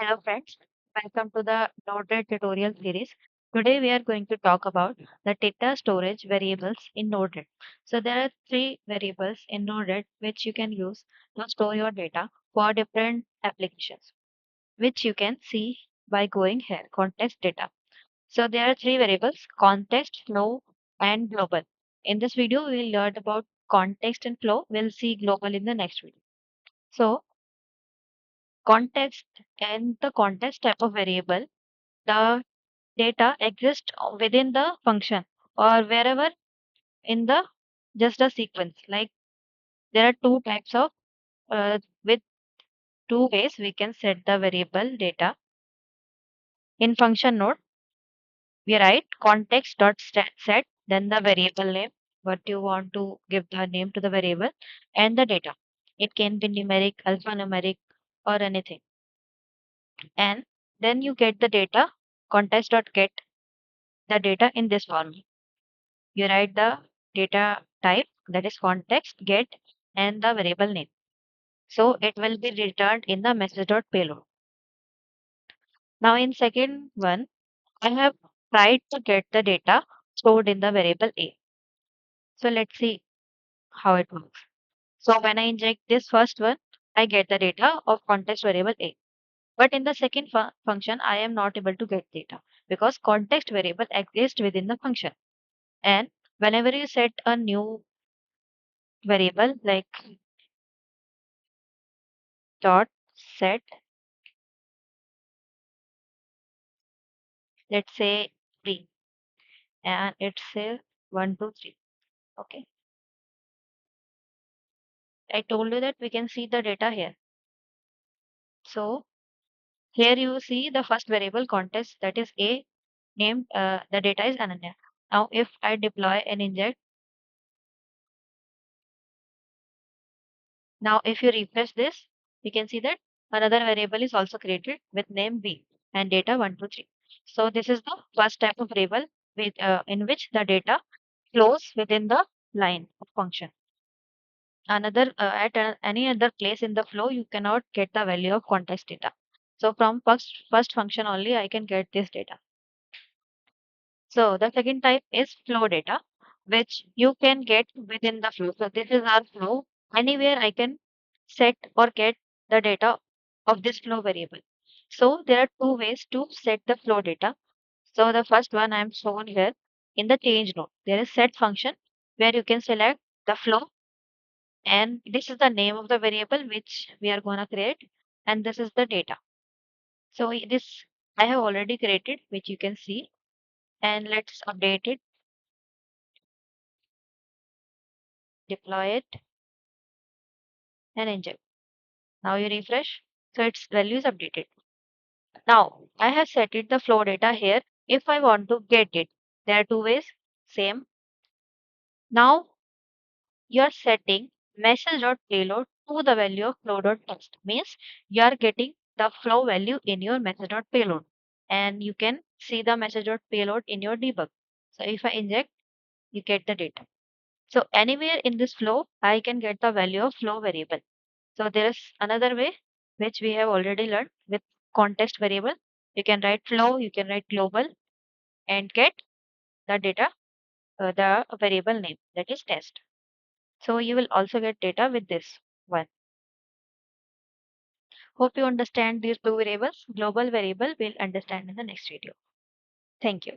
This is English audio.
Hello friends, welcome to the Node-RED tutorial series. Today we are going to talk about the data storage variables in Node-RED. So there are three variables in Node-RED which you can use to store your data for different applications, which you can see by going here, context data. So there are three variables, context, flow, and global. In this video, we will learn about context and flow. We'll see global in the next video. So context and the context type of variable, the data exists within the function or wherever in the just a sequence. Like there are two types of with two ways we can set the variable data in function node. We write context dot set, then the variable name, what you want to give the name to the variable, and the data. It can be numeric, alphanumeric, or anything. And then you get the data context dot get the data in this form. You write the data type, that is context, get, and the variable name. So it will be returned in the message.payload. Now in second one, I have tried to get the data stored in the variable A. So let's see how it works. So when I inject this first one, I get the data of context variable A. But in the second function, I am not able to get data because context variable exists within the function. And whenever you set a new variable like dot set, let's say 3, and it's say 1 2 3. Okay, I told you that we can see the data here. So here you see the first variable context, that is A, named the data is Ananya. Now if I deploy and inject, now if you refresh this, you can see that another variable is also created with name B and data 1 2 3. So this is the first type of variable with in which the data flows within the line of function. Another any other place in the flow you cannot get the value of context data. So from first function only I can get this data. So the second type is flow data, which you can get within the flow. So this is our flow. Anywhere I can set or get the data of this flow variable. So there are two ways to set the flow data. So the first one I am shown here in the change node. There is set function where you can select the flow, and this is the name of the variable which we are going to create, and this is the data. So this I have already created, which you can see, and let's update it, deploy it, and inject. Now you refresh, so its value is updated. Now I have set it the flow data here. If I want to get it, there are two ways, same. Now you are setting message.payload to the value of flow.text, means you are getting the flow value in your message.payload, and you can see the message.payload in your debug. So if I inject, you get the data. So anywhere in this flow I can get the value of flow variable. So there is another way which we have already learned with context variable. You can write flow, you can write global, and get the data, the variable name, that is test. So you will also get data with this one. Hope you understand these two variables. Global variable we'll understand in the next video. Thank you.